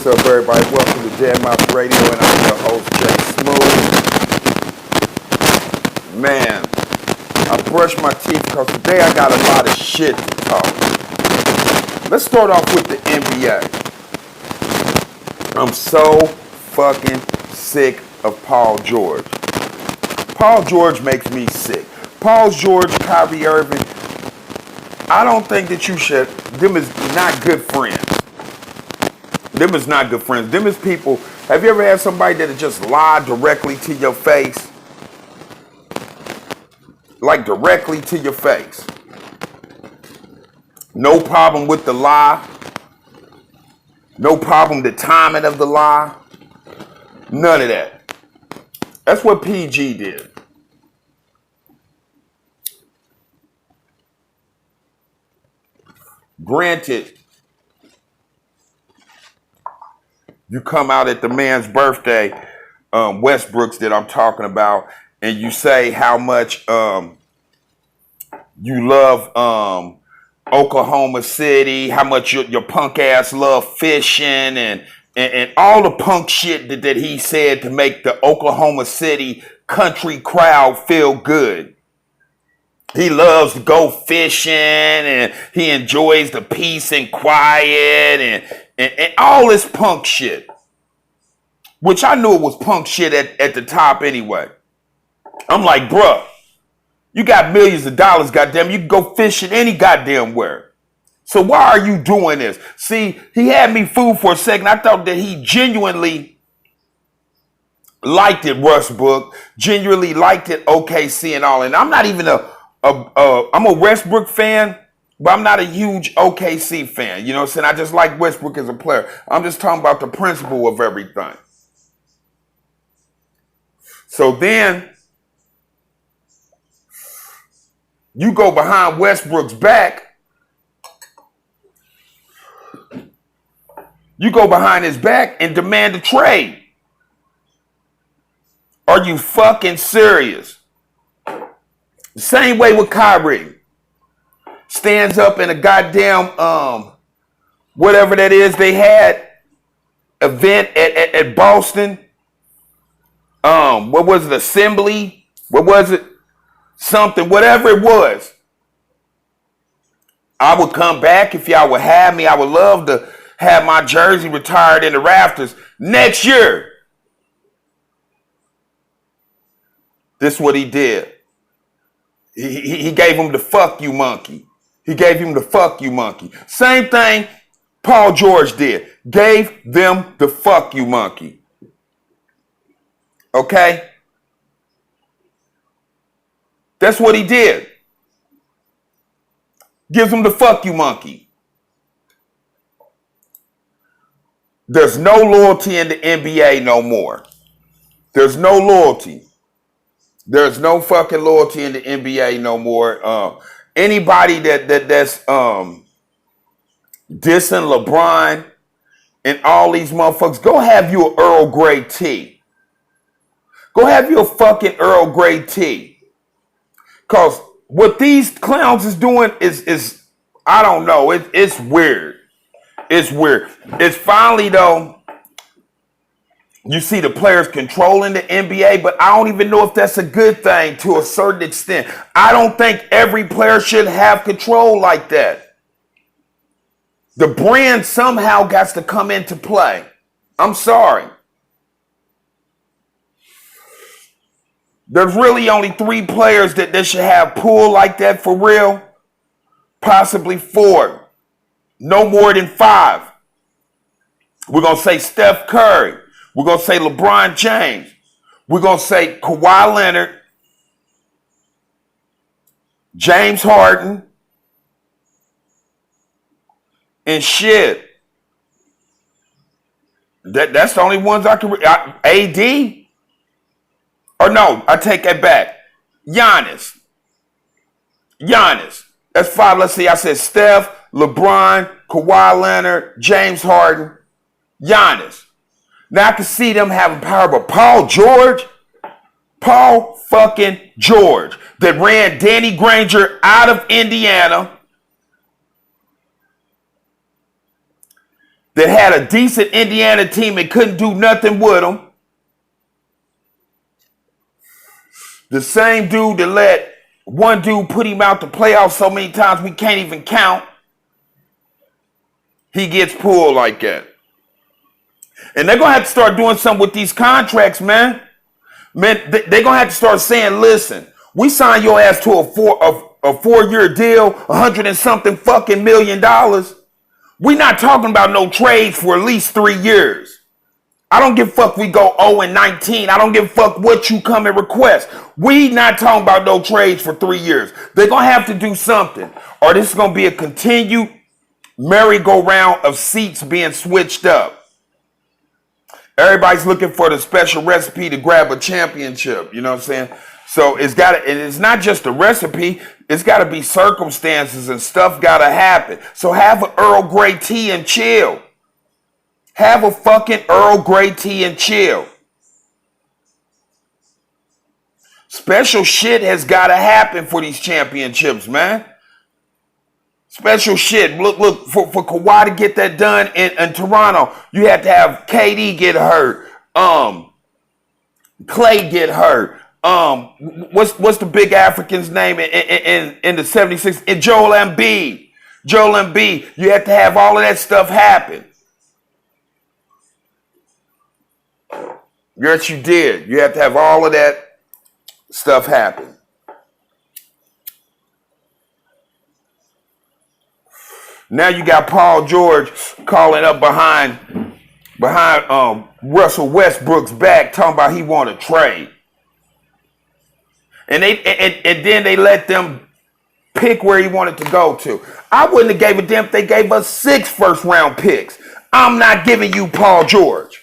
What's up, everybody? Welcome to Jam Mouth Radio, and I'm your host, Jay Smooth. Man, I brushed my teeth because today I got a lot of shit to talk. Let's start off with the NBA. I'm so fucking sick of Paul George. Paul George makes me sick. Paul George, Kyrie Irving, I don't think that you should, them is not good friends. Them is not good friends. Them is people. Have you ever had somebody that just lied directly to your face? Like directly to your face. No problem with the lie. No problem the timing of the lie. None of that. That's what PG did. Granted, you come out at the man's birthday, Westbrook's that I'm talking about, and you say how much you love Oklahoma City, how much your punk ass love fishing, and all the punk shit that he said to make the Oklahoma City country crowd feel good. He loves to go fishing, and he enjoys the peace and quiet, and all this punk shit. Which I knew it was punk shit at the top anyway. I'm like, bruh, you got millions of dollars, goddamn. You can go fishing any goddamn where. So why are you doing this? See, he had me fooled for a second. I thought that he genuinely liked it, Westbrook. Genuinely liked it, OKC and all. And I'm not even I'm a Westbrook fan, but I'm not a huge OKC fan. You know what I'm saying? I just like Westbrook as a player. I'm just talking about the principle of everything. So then you go behind Westbrook's back. You go behind his back and demand a trade. Are you fucking serious? The same way with Kyrie. Stands up in a goddamn, whatever that is they had, event at Boston. What was it, assembly? What was it? Something, whatever it was. I would come back if y'all would have me. I would love to have my jersey retired in the rafters next year. This is what he did. He gave him the fuck you monkey. He gave him the fuck you monkey. Same thing Paul George did. Gave them the fuck you monkey. Okay? That's what he did. Gives him the fuck you monkey. There's no loyalty in the NBA no more. There's no loyalty. There's no fucking loyalty in the NBA no more. Anybody that's dissing LeBron and all these motherfuckers, go have you an Earl Grey tea. Go have you a fucking Earl Grey tea. Cause what these clowns is doing is I don't know. It's weird. It's weird. It's finally though. You see the players controlling the NBA, but I don't even know if that's a good thing to a certain extent. I don't think every player should have control like that. The brand somehow got to come into play. I'm sorry. There's really only 3 players that should have pull like that for real. Possibly 4. No more than 5. We're going to say Steph Curry. We're going to say LeBron James. We're going to say Kawhi Leonard, James Harden, and shit. That's the only ones I can... AD? Or no, I take that back. Giannis. That's 5. Let's see. I said Steph, LeBron, Kawhi Leonard, James Harden, Giannis. Now I can see them having power, but Paul fucking George, that ran Danny Granger out of Indiana, that had a decent Indiana team and couldn't do nothing with them. The same dude that let one dude put him out the playoffs so many times we can't even count. He gets pulled like that. And they're going to have to start doing something with these contracts, man. Man, they're going to have to start saying, listen, we signed your ass to a 4-year deal, 100 and something fucking $1 million. We're not talking about no trades for at least 3 years. I don't give a fuck we go 0-19. I don't give a fuck what you come and request. We not talking about no trades for 3 years. They're going to have to do something, or this is going to be a continued merry-go-round of seats being switched up. Everybody's looking for the special recipe to grab a championship. You know what I'm saying? So it's not just a recipe. It's got to be circumstances and stuff got to happen. So have an Earl Grey tea and chill. Have a fucking Earl Grey tea and chill. Special shit has got to happen for these championships, man. Special shit. Look, for Kawhi to get that done in Toronto, you had to have KD get hurt. Clay get hurt. What's the big African's name in the 76ers? Joel Embiid. You had to have all of that stuff happen. Yes, you did. You had to have all of that stuff happen. Now you got Paul George calling up behind Russell Westbrook's back, talking about he want to trade. And then they let them pick where he wanted to go to. I wouldn't have gave a damn if they gave us 6 first-round picks. I'm not giving you Paul George.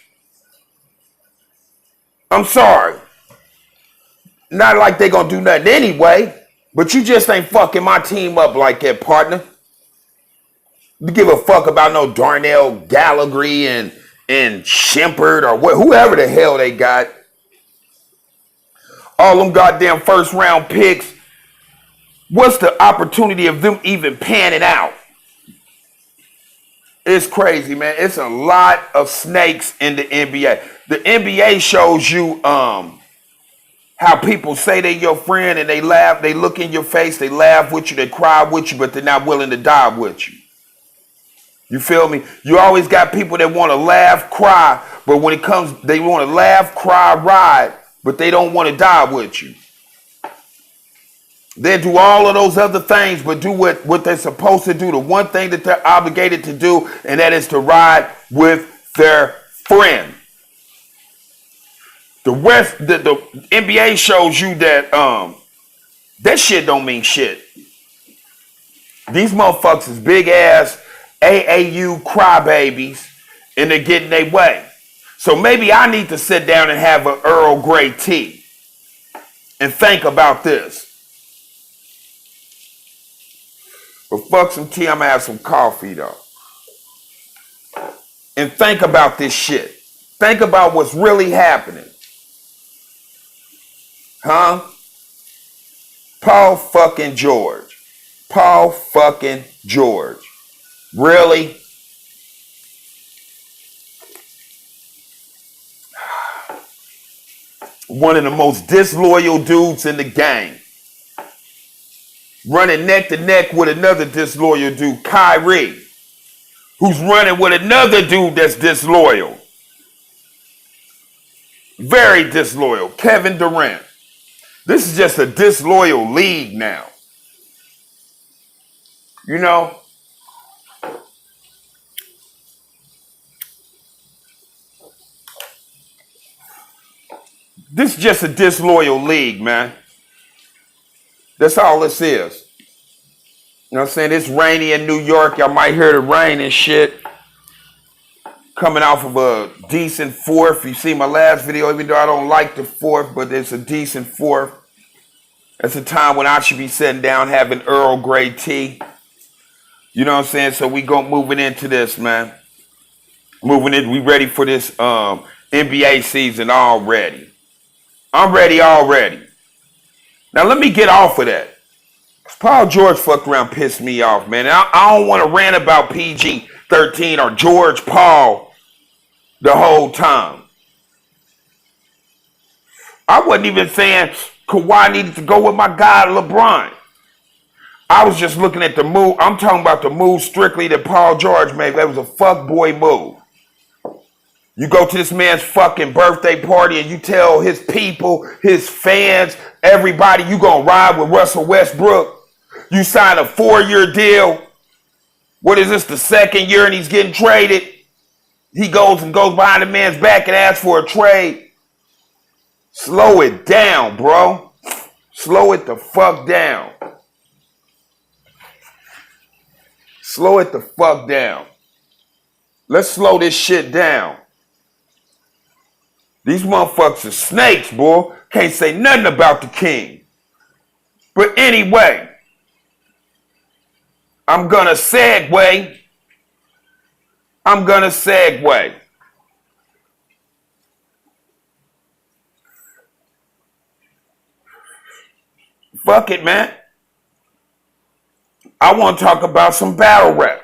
I'm sorry. Not like they gonna do nothing anyway, but you just ain't fucking my team up like that, partner. You give a fuck about no Darnell Gallagher and Shepard or whoever the hell they got. All them goddamn first round picks. What's the opportunity of them even panning out? It's crazy, man. It's a lot of snakes in the NBA. The NBA shows you how people say they're your friend and they laugh, they look in your face, they laugh with you, they cry with you, but they're not willing to die with you. You feel me? You always got people that want to laugh, cry, but when it comes, they want to laugh, cry, ride, but they don't want to die with you. They do all of those other things, but do what they're supposed to do, the one thing that they're obligated to do, and that is to ride with their friend. The NBA shows you that that shit don't mean shit. These motherfuckers is big ass AAU crybabies, and they're getting their way. So maybe I need to sit down and have an Earl Grey tea and think about this. But fuck some tea, I'm gonna have some coffee though. And think about this shit. Think about what's really happening. Huh? Paul fucking George. Paul fucking George. Really? one of the most disloyal dudes in the game. Running neck to neck with another disloyal dude, Kyrie, who's running with another dude that's disloyal. Very disloyal, Kevin Durant. This is just a disloyal league now. You know? This is just a disloyal league, man. That's all this is. You know what I'm saying? It's rainy in New York. Y'all might hear the rain and shit. Coming off of a decent fourth. You see my last video, even though I don't like the fourth, but it's a decent fourth. It's a time when I should be sitting down having Earl Grey tea. You know what I'm saying? So we moving into this, man. Moving in. We ready for this NBA season already. I'm ready already. Now let me get off of that. Paul George fucked around, pissed me off, man. I don't want to rant about PG13 or George Paul the whole time. I wasn't even saying Kawhi needed to go with my guy LeBron. I was just looking at the move. I'm talking about the move strictly that Paul George made. That was a fuckboy move. You go to this man's fucking birthday party and you tell his people, his fans, everybody, you gonna ride with Russell Westbrook. You sign a 4-year deal. What is this, the second year and he's getting traded? He goes behind the man's back and asks for a trade. Slow it down, bro. Slow it the fuck down. Slow it the fuck down. Let's slow this shit down. These motherfuckers are snakes, boy. Can't say nothing about the king. But anyway, I'm gonna segue. Fuck it, man. I want to talk about some battle rap.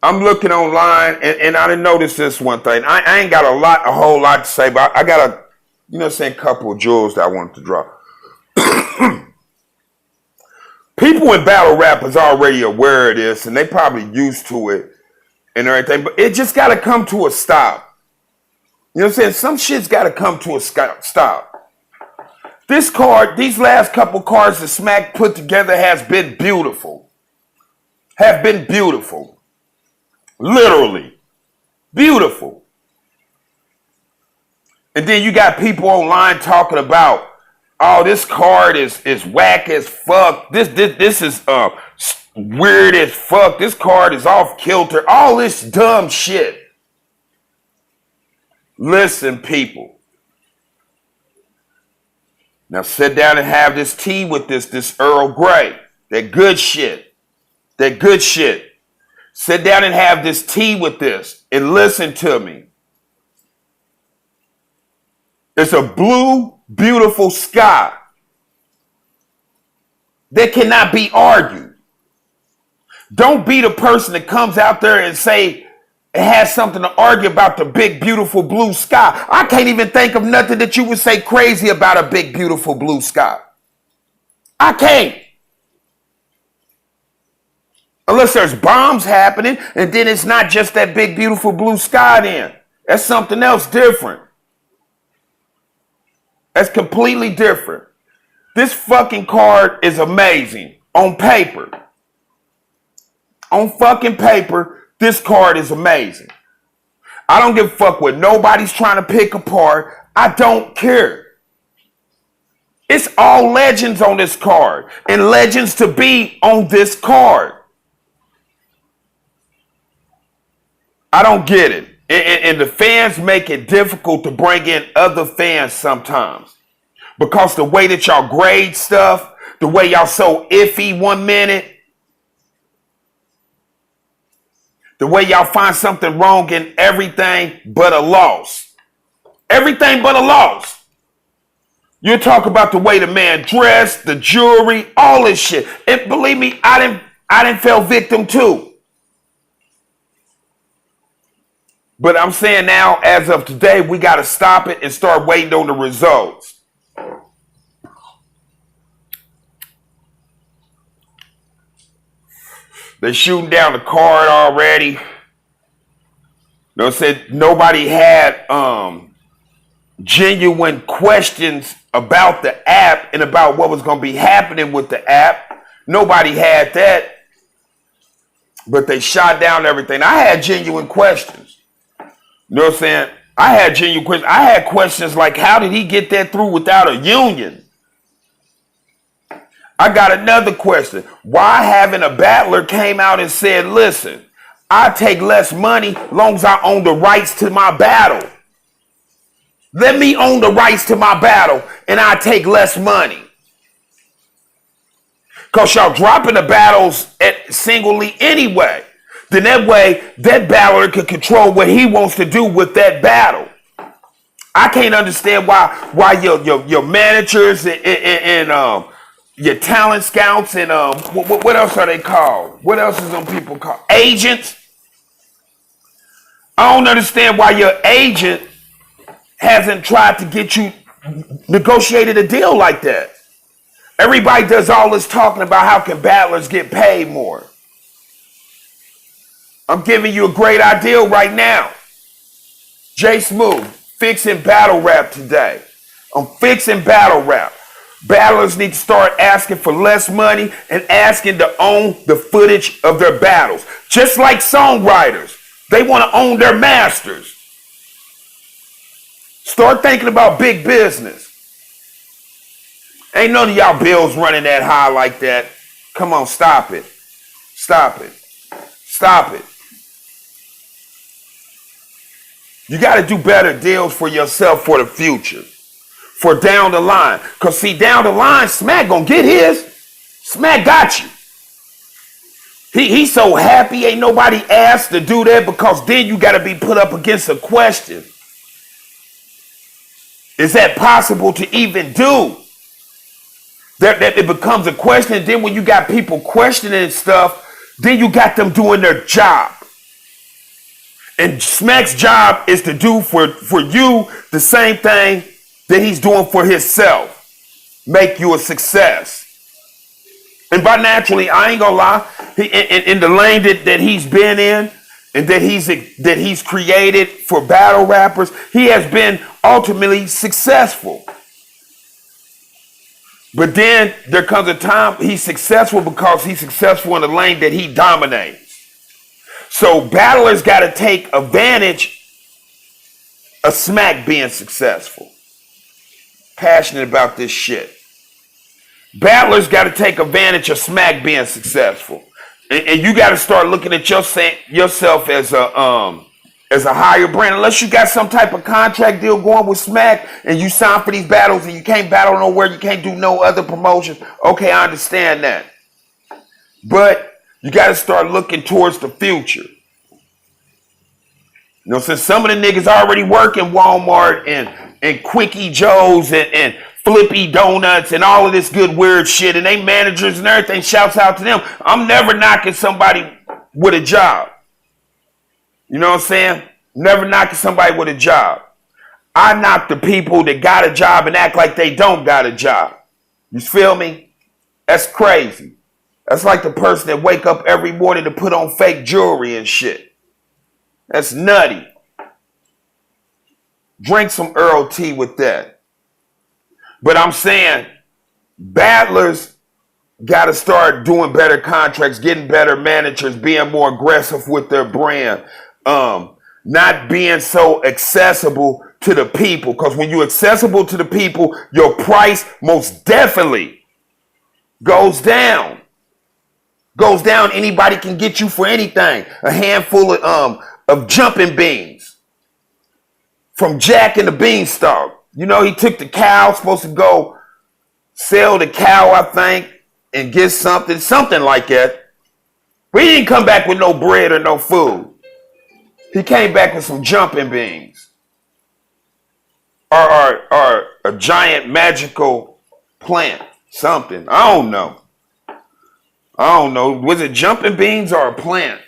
I'm looking online, and I didn't notice this one thing. I ain't got a whole lot to say, but I got a, you know what I'm saying, couple of jewels that I wanted to drop. People in battle rap is already aware of this, and they probably used to it and everything, but it just got to come to a stop. You know what I'm saying? Some shit's got to come to a stop. This card, these last couple cards that Smack put together has been beautiful. Have been beautiful. Literally. Beautiful. And then you got people online talking about, oh, this card is whack as fuck. This is weird as fuck. This card is off kilter. All this dumb shit. Listen, people. Now sit down and have this tea with this Earl Grey. That good shit. That good shit. Sit down and have this tea with this and listen to me. It's a blue, beautiful sky that cannot be argued. Don't be the person that comes out there and say it has something to argue about the big, beautiful blue sky. I can't even think of nothing that you would say crazy about a big, beautiful blue sky. I can't. Unless there's bombs happening, and then it's not just that big, beautiful blue sky then. That's something else different. That's completely different. This fucking card is amazing. On paper. On fucking paper, this card is amazing. I don't give a fuck what nobody's trying to pick apart. I don't care. It's all legends on this card. And legends to be on this card. I don't get it. And the fans make it difficult to bring in other fans sometimes. Because the way that y'all grade stuff, the way y'all so iffy 1 minute, the way y'all find something wrong in everything but a loss. Everything but a loss. You talk about the way the man dressed, the jewelry, all this shit. And believe me, I didn't fell victim too. But I'm saying now, as of today, we got to stop it and start waiting on the results. They're shooting down the card already. They said nobody had genuine questions about the app and about what was going to be happening with the app. Nobody had that. But they shot down everything. I had genuine questions. You know what I'm saying? I had genuine questions. I had questions like, how did he get that through without a union? I got another question. Why haven't a battler came out and said, listen, I take less money as long as I own the rights to my battle. Let me own the rights to my battle and I take less money. Because y'all dropping the battles singly anyway. Then that way, that battler can control what he wants to do with that battle. I can't understand why your managers and your talent scouts and what else are they called? What else is them people called? Agents. I don't understand why your agent hasn't tried to get you negotiated a deal like that. Everybody does all this talking about how can battlers get paid more. I'm giving you a great idea right now. J Smooth, fixing battle rap today. I'm fixing battle rap. Battlers need to start asking for less money and asking to own the footage of their battles. Just like songwriters, they want to own their masters. Start thinking about big business. Ain't none of y'all bills running that high like that. Come on, stop it. Stop it. Stop it. You got to do better deals for yourself for the future. For down the line. Because see, down the line, Smack gonna get his. Smack got you. He's so happy ain't nobody asked to do that, because then you got to be put up against a question. Is that possible to even do? That it becomes a question. Then when you got people questioning stuff, then you got them doing their job. And Smack's job is to do for you the same thing that he's doing for himself. Make you a success. And by naturally, I ain't gonna lie, in the lane that he's been in and that he's created for battle rappers, he has been ultimately successful. But then there comes a time he's successful because he's successful in the lane that he dominates. So battlers got to take advantage of Smack being successful. Passionate about this shit. Battlers got to take advantage of Smack being successful. And you got to start looking at yourself as a higher brand. Unless you got some type of contract deal going with Smack and you sign for these battles and you can't battle nowhere, you can't do no other promotions. Okay, I understand that. But you got to start looking towards the future. You know, since some of the niggas already work in Walmart and Quickie Joe's and Flippy Donuts and all of this good weird shit, and they managers and everything, shouts out to them. I'm never knocking somebody with a job. You know what I'm saying? Never knocking somebody with a job. I knock the people that got a job and act like they don't got a job. You feel me? That's crazy. That's like the person that wake up every morning to put on fake jewelry and shit. That's nutty. Drink some Earl tea with that. But I'm saying, battlers got to start doing better contracts, getting better managers, being more aggressive with their brand, not being so accessible to the people. Because when you're accessible to the people, your price most definitely goes down. Goes down. Anybody can get you for anything. A handful of jumping beans from Jack and the Beanstalk. You know, he took the cow, supposed to go sell the cow, I think, and get something like that. But he didn't come back with no bread or no food. He came back with some jumping beans. Or a giant magical plant. Something. I don't know. Was it jumping beans or a plant?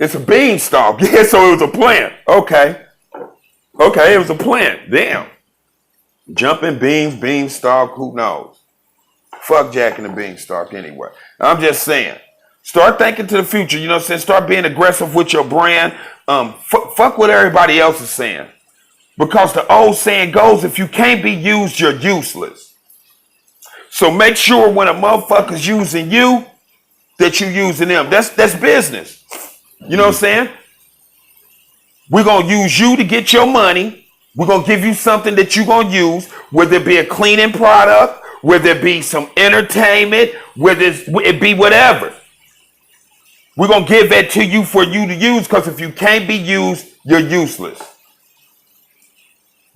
It's a beanstalk. Yeah, so it was a plant. Okay. Okay, it was a plant. Damn. Jumping beans, beanstalk, who knows? Fuck Jack and the Beanstalk anyway. I'm just saying. Start thinking to the future. You know what I'm saying? Start being aggressive with your brand. Fuck what everybody else is saying. Because the old saying goes, if you can't be used, you're useless. So make sure when a motherfucker's using you, that you using them. That's business. You know what I'm saying? We're going to use you to get your money. We're going to give you something that you're going to use, whether it be a cleaning product, whether it be some entertainment, whether it be whatever. We're going to give that to you for you to use, because if you can't be used, you're useless.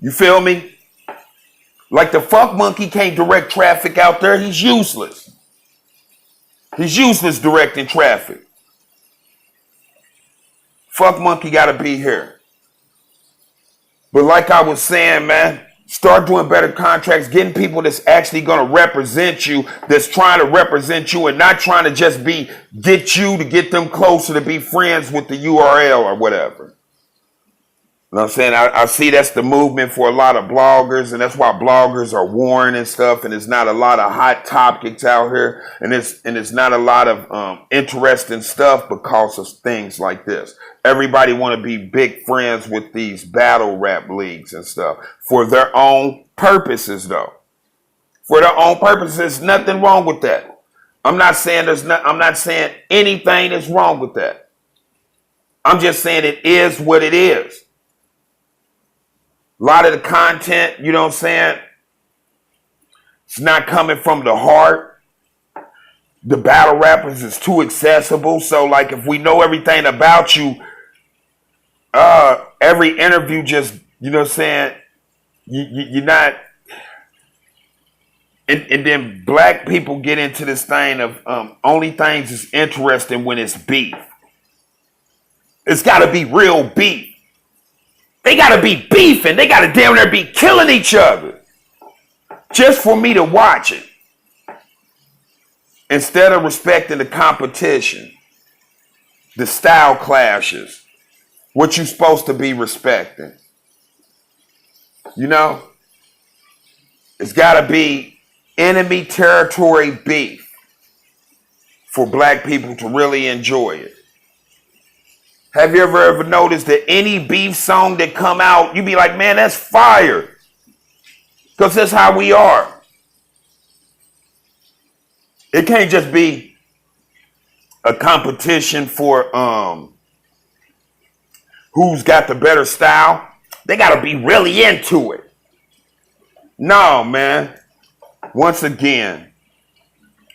You feel me? Like the fuck monkey can't direct traffic out there. He's useless. He's useless directing traffic. Fuck monkey got to be here. But like I was saying, man, start doing better contracts, getting people that's actually going to represent you, that's trying to represent you and not trying to just get you to get them closer to be friends with the URL or whatever. You know what I'm saying? I see that's the movement for a lot of bloggers, and that's why bloggers are worn and stuff, and there's not a lot of hot topics out here, and it's not a lot of interesting stuff because of things like this. Everybody want to be big friends with these battle rap leagues and stuff for their own purposes, though. For their own purposes, nothing wrong with that. I'm not saying anything is wrong with that. I'm just saying it is what it is. A lot of the content, you know what I'm saying, it's not coming from the heart. The battle rappers is too accessible. So, like, if we know everything about you, every interview just, you know what I'm saying, you're not. And then black people get into this thing of only things is interesting when it's beef. It's got to be real beef. They got to be beefing. They got to damn near be killing each other just for me to watch it. Instead of respecting the competition, the style clashes, what you're supposed to be respecting. You know? It's got to be enemy territory beef for black people to really enjoy it. Have you ever noticed that any beef song that come out, you be like, man, that's fire. Because that's how we are. It can't just be a competition for who's got the better style. They got to be really into it. No, man. Once again,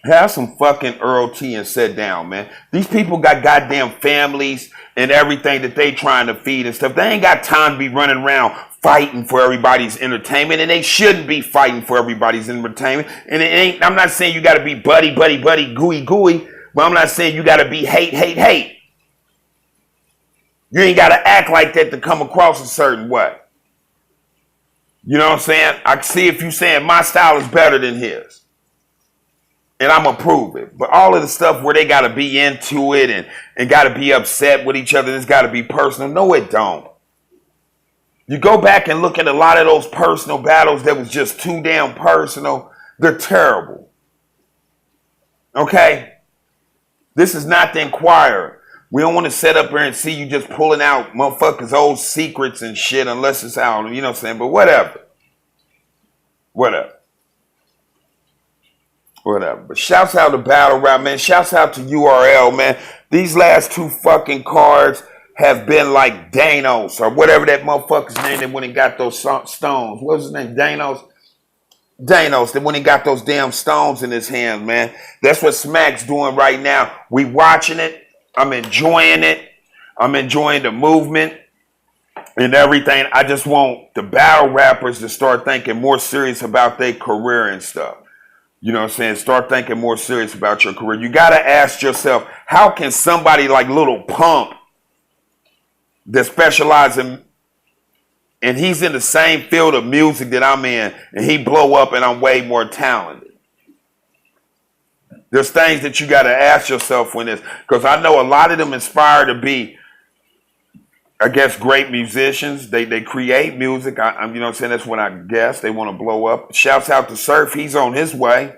have some fucking Earl T and sit down, man. These people got goddamn families and everything that they trying to feed and stuff. They ain't got time to be running around fighting for everybody's entertainment, and they shouldn't be fighting for everybody's entertainment. And it ain't. I'm not saying you got to be buddy, gooey, but I'm not saying you got to be hate. You ain't got to act like that to come across a certain way. You know what I'm saying? I can see if you saying my style is better than his. And I'm going to prove it. But all of the stuff where they got to be into it and got to be upset with each other, it's got to be personal. No, it don't. You go back and look at a lot of those personal battles that was just too damn personal. They're terrible. Okay? This is not the Inquirer. We don't want to sit up here and see you just pulling out motherfuckers' old secrets and shit unless it's out. You know what I'm saying? But whatever. But shouts out to Battle Rap, man. Shouts out to URL, man. These last two fucking cards have been like Danos or whatever that motherfucker's name that when he got those stones. What was his name? Danos, that when he got those damn stones in his hand, man. That's what Smack's doing right now. We watching it. I'm enjoying it. I'm enjoying the movement and everything. I just want the battle rappers to start thinking more serious about their career and stuff. You know what I'm saying? Start thinking more serious about your career. You got to ask yourself, how can somebody like Little Pump that specializes in, and he's in the same field of music that I'm in, and he blow up and I'm way more talented? There's things that you got to ask yourself when this, because I know a lot of them aspire to be I guess great musicians. They create music. I'm you know what I'm saying, that's what I guess. They want to blow up. Shouts out to Surf. He's on his way.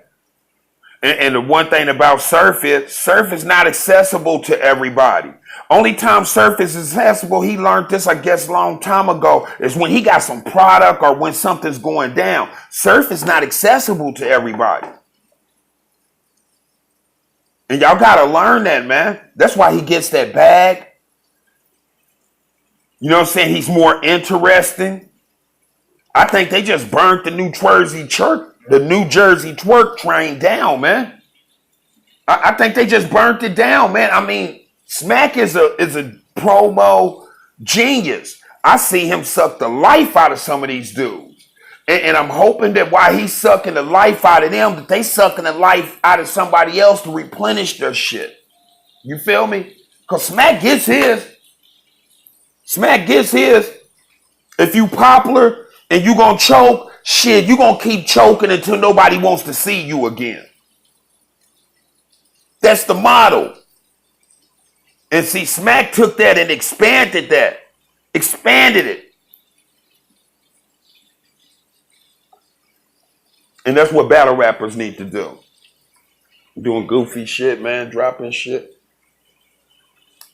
And the one thing about Surf is not accessible to everybody. Only time Surf is accessible, he learned this, I guess, a long time ago, is when he got some product or when something's going down. Surf is not accessible to everybody. And y'all got to learn that, man. That's why he gets that bag. You know what I'm saying? He's more interesting. I think they just burnt the New Jersey twerk train down, man. I think they just burnt it down, man. I mean, Smack is a promo genius. I see him suck the life out of some of these dudes. And I'm hoping that while he's sucking the life out of them, that they sucking the life out of somebody else to replenish their shit. You feel me? Because Smack gets his. Smack gets his. If you popular and you gonna choke, shit, you gonna keep choking until nobody wants to see you again. That's the model. And see, Smack took that and expanded that. Expanded it. And that's what battle rappers need to do. Doing goofy shit, man, dropping shit.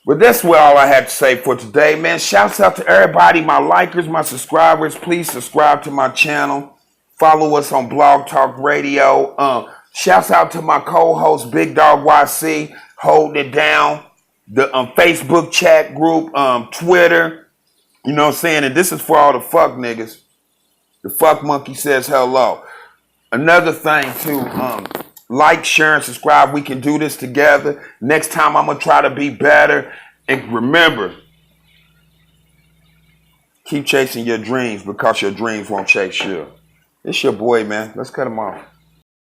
But that's what all I had to say for today, man. Shouts out to everybody, my likers, my subscribers. Please subscribe to my channel. Follow us on Blog Talk Radio. Shouts out to my co-host, Big Dog YC, holding it down. The Facebook chat group, Twitter. You know what I'm saying? And this is for all the fuck niggas. The fuck monkey says hello. Another thing, too, like, share, and subscribe. We can do this together. Next time, I'm going to try to be better. And remember, keep chasing your dreams because your dreams won't chase you. It's your boy, man. Let's cut him off.